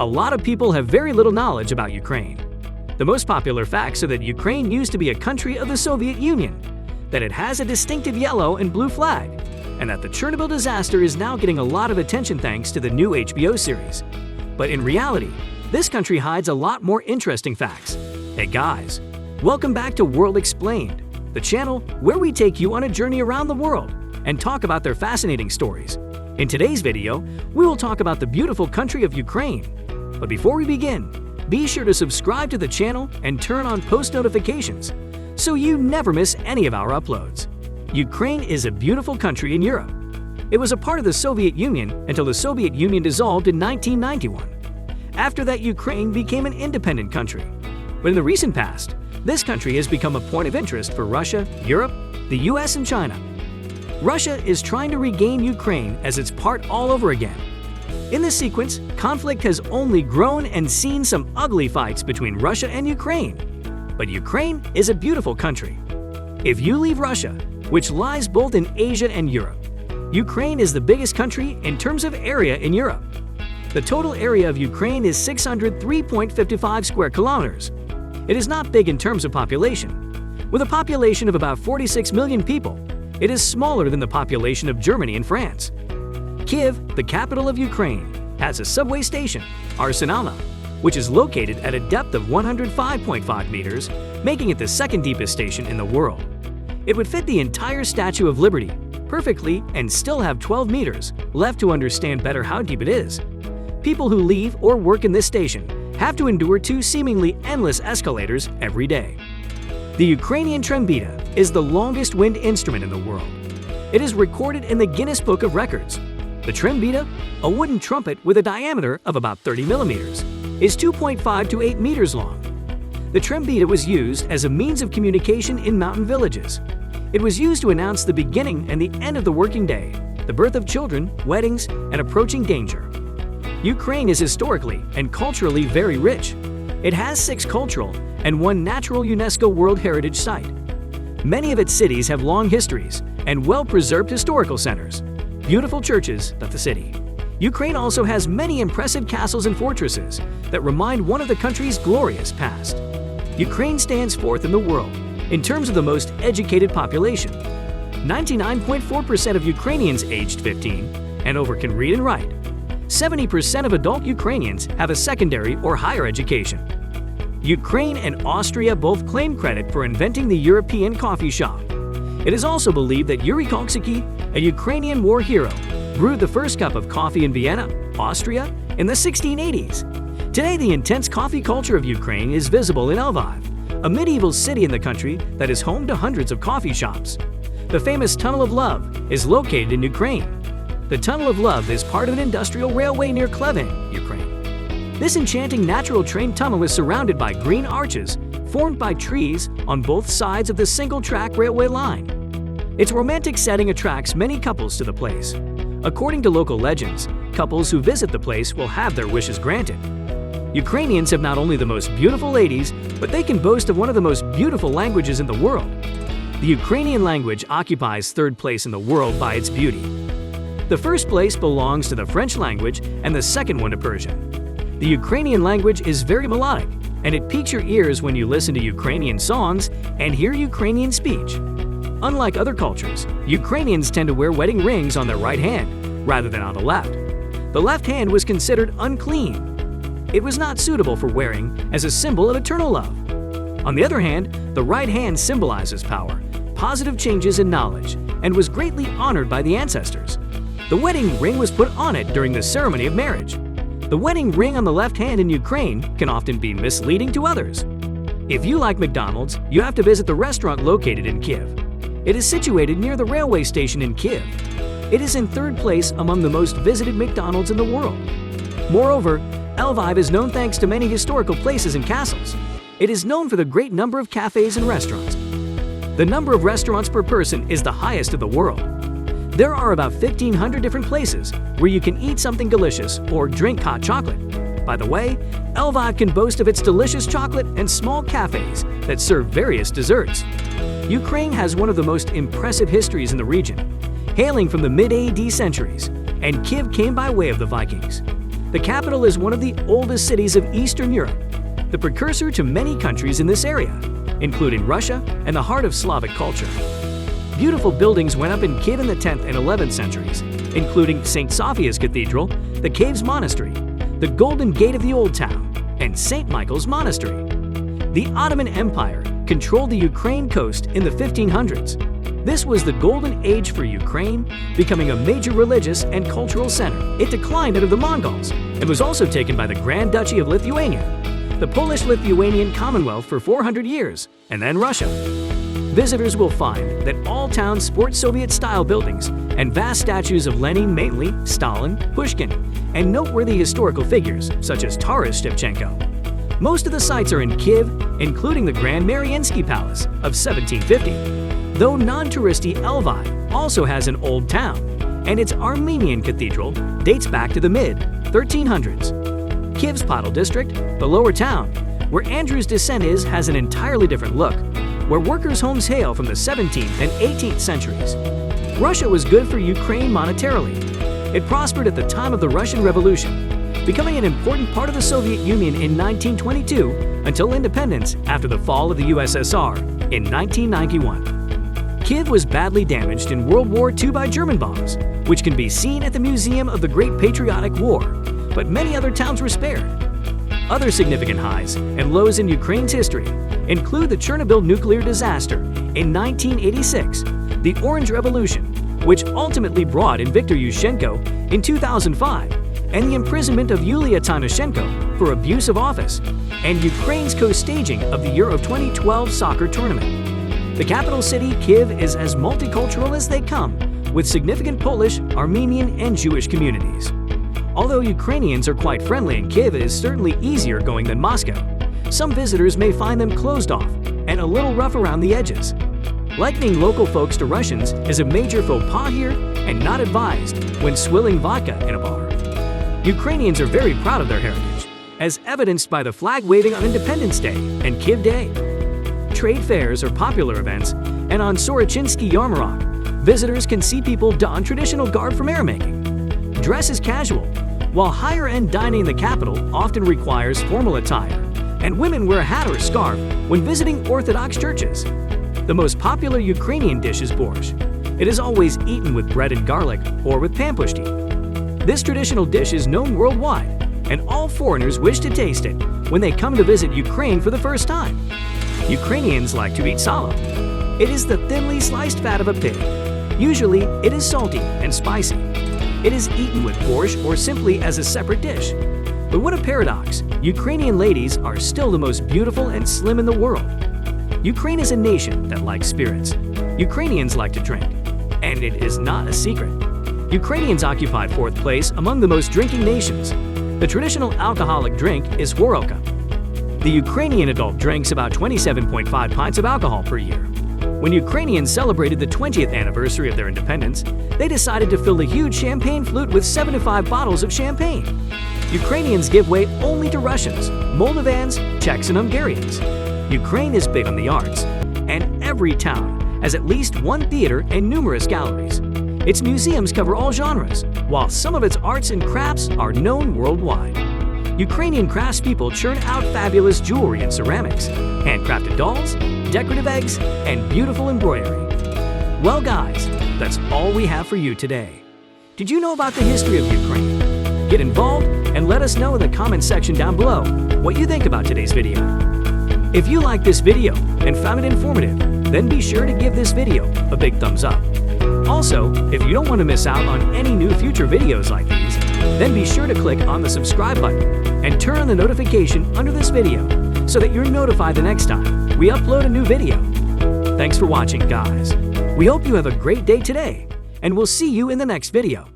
lot of people have very little knowledge about Ukraine. The most popular facts are that Ukraine used to be a country of the Soviet Union, that it has a distinctive yellow and blue flag, and that the Chernobyl disaster is now getting a lot of attention thanks to the new HBO series. But in reality, this country hides a lot more interesting facts. Hey guys, welcome back to World Explained, the channel where we take you on a journey around the world and talk about their fascinating stories. In today's video, we will talk about the beautiful country of Ukraine. But before we begin, be sure to subscribe to the channel and turn on post notifications so you never miss any of our uploads. Ukraine is a beautiful country in Europe. It was a part of the Soviet Union until the Soviet Union dissolved in 1991. After that, Ukraine became an independent country. But in the recent past, this country has become a point of interest for Russia, Europe, the US, and China. Russia is trying to regain Ukraine as its part all over again. In this sequence, conflict has only grown and seen some ugly fights between Russia and Ukraine. But Ukraine is a beautiful country. If you leave Russia, which lies both in Asia and Europe, Ukraine is the biggest country in terms of area in Europe. The total area of Ukraine is 603.55 square kilometers. It is not big in terms of population. With a population of about 46 million people, it is smaller than the population of Germany and France. Kyiv, the capital of Ukraine, has a subway station, Arsenalna, which is located at a depth of 105.5 meters, making it the second deepest station in the world. It would fit the entire Statue of Liberty perfectly and still have 12 meters left to understand better how deep it is. People who leave or work in this station have to endure two seemingly endless escalators every day. The Ukrainian trembita is the longest wind instrument in the world. It is recorded in the Guinness Book of Records. The trembita, a wooden trumpet with a diameter of about 30 millimeters, is 2.5 to 8 meters long. The trembita was used as a means of communication in mountain villages. It was used to announce the beginning and the end of the working day, the birth of children, weddings, and approaching danger. Ukraine is historically and culturally very rich. It has 6 cultural and 1 natural UNESCO World Heritage Site. Many of its cities have long histories and well-preserved historical centers. Beautiful churches of the city. Ukraine also has many impressive castles and fortresses that remind one of the country's glorious past. Ukraine stands fourth in the world in terms of the most educated population. 99.4% of Ukrainians aged 15 and over can read and write. 70% of adult Ukrainians have a secondary or higher education. Ukraine and Austria both claim credit for inventing the European coffee shop. It is also believed that Yuri Koksky, a Ukrainian war hero, brewed the first cup of coffee in Vienna, Austria, in the 1680s. Today, the intense coffee culture of Ukraine is visible in Lviv, a medieval city in the country that is home to hundreds of coffee shops. The famous Tunnel of Love is located in Ukraine. The Tunnel of Love is part of an industrial railway near Klevin, Ukraine. This enchanting natural train tunnel is surrounded by green arches formed by trees on both sides of the single-track railway line. Its romantic setting attracts many couples to the place. According to local legends, couples who visit the place will have their wishes granted. Ukrainians have not only the most beautiful ladies, but they can boast of one of the most beautiful languages in the world. The Ukrainian language occupies 3rd place in the world by its beauty. The first place belongs to the French language and the second one to Persian. The Ukrainian language is very melodic, and it piques your ears when you listen to Ukrainian songs and hear Ukrainian speech. Unlike other cultures, Ukrainians tend to wear wedding rings on their right hand rather than on the left. The left hand was considered unclean. It was not suitable for wearing as a symbol of eternal love. On the other hand, the right hand symbolizes power, positive changes and knowledge, and was greatly honored by the ancestors. The wedding ring was put on it during the ceremony of marriage. The wedding ring on the left hand in Ukraine can often be misleading to others. If you like McDonald's, you have to visit the restaurant located in Kyiv. It is situated near the railway station in Kyiv. It is in 3rd place among the most visited McDonald's in the world. Moreover, Lviv is known thanks to many historical places and castles. It is known for the great number of cafes and restaurants. The number of restaurants per person is the highest in the world. There are about 1,500 different places where you can eat something delicious or drink hot chocolate. By the way, Lviv can boast of its delicious chocolate and small cafes that serve various desserts. Ukraine has one of the most impressive histories in the region, hailing from the mid-AD centuries, and Kyiv came by way of the Vikings. The capital is one of the oldest cities of Eastern Europe, the precursor to many countries in this area, including Russia and the heart of Slavic culture. Beautiful buildings went up in Kyiv in the 10th and 11th centuries, including St. Sophia's Cathedral, the Caves Monastery, the Golden Gate of the Old Town, and St. Michael's Monastery. The Ottoman Empire controlled the Ukraine coast in the 1500s. This was the golden age for Ukraine, becoming a major religious and cultural center. It declined under the Mongols and was also taken by the Grand Duchy of Lithuania, the Polish-Lithuanian Commonwealth for 400 years, and then Russia. Visitors will find that all towns sport Soviet-style buildings and vast statues of Lenin, mainly Stalin, Pushkin, and noteworthy historical figures such as Taras Shevchenko. Most of the sites are in Kyiv, including the Grand Mariinsky Palace of 1750, though non-touristy Lviv also has an old town, and its Armenian cathedral dates back to the mid-1300s. Kyiv's Podol district, the lower town, where Andrew's descent is, has an entirely different look, where workers' homes hail from the 17th and 18th centuries. Russia was good for Ukraine monetarily. It prospered at the time of the Russian Revolution, becoming an important part of the Soviet Union in 1922 until independence after the fall of the USSR in 1991. Kyiv was badly damaged in World War II by German bombs, which can be seen at the Museum of the Great Patriotic War, but many other towns were spared. Other significant highs and lows in Ukraine's history include the Chernobyl nuclear disaster in 1986, the Orange Revolution, which ultimately brought in Viktor Yushchenko in 2005, and the imprisonment of Yulia Tymoshenko for abuse of office, and Ukraine's co-staging of the Euro 2012 soccer tournament. The capital city, Kyiv, is as multicultural as they come, with significant Polish, Armenian, and Jewish communities. Although Ukrainians are quite friendly and Kyiv is certainly easier going than Moscow, some visitors may find them closed off and a little rough around the edges. Likening local folks to Russians is a major faux pas here and not advised when swilling vodka in a bar. Ukrainians are very proud of their heritage, as evidenced by the flag waving on Independence Day and Kyiv Day. Trade fairs are popular events, and on Sorochinsky Yarmarok, visitors can see people don traditional garb from airmaking. Dress is casual, while higher-end dining in the capital often requires formal attire, and women wear a hat or scarf when visiting Orthodox churches. The most popular Ukrainian dish is borscht. It is always eaten with bread and garlic or with pampushti. This traditional dish is known worldwide, and all foreigners wish to taste it when they come to visit Ukraine for the first time. Ukrainians like to eat salo. It is the thinly sliced fat of a pig. Usually, it is salty and spicy. It is eaten with borscht or simply as a separate dish. But what a paradox! Ukrainian ladies are still the most beautiful and slim in the world. Ukraine is a nation that likes spirits. Ukrainians like to drink, and it is not a secret. Ukrainians occupy 4th place among the most drinking nations. The traditional alcoholic drink is horeca. The Ukrainian adult drinks about 27.5 pints of alcohol per year. When Ukrainians celebrated the 20th anniversary of their independence, they decided to fill a huge champagne flute with 75 bottles of champagne. Ukrainians give way only to Russians, Moldovans, Czechs, and Hungarians. Ukraine is big on the arts, and every town has at least one theater and numerous galleries. Its museums cover all genres, while some of its arts and crafts are known worldwide. Ukrainian craftspeople churn out fabulous jewelry and ceramics, handcrafted dolls, decorative eggs, and beautiful embroidery. Well guys, that's all we have for you today. Did you know about the history of Ukraine? Get involved and let us know in the comment section down below what you think about today's video. If you liked this video and found it informative, then be sure to give this video a big thumbs up. Also, if you don't want to miss out on any new future videos like these, then be sure to click on the subscribe button and turn on the notification under this video so that you're notified the next time we upload a new video. Thanks for watching, guys. We hope you have a great day today, and we'll see you in the next video.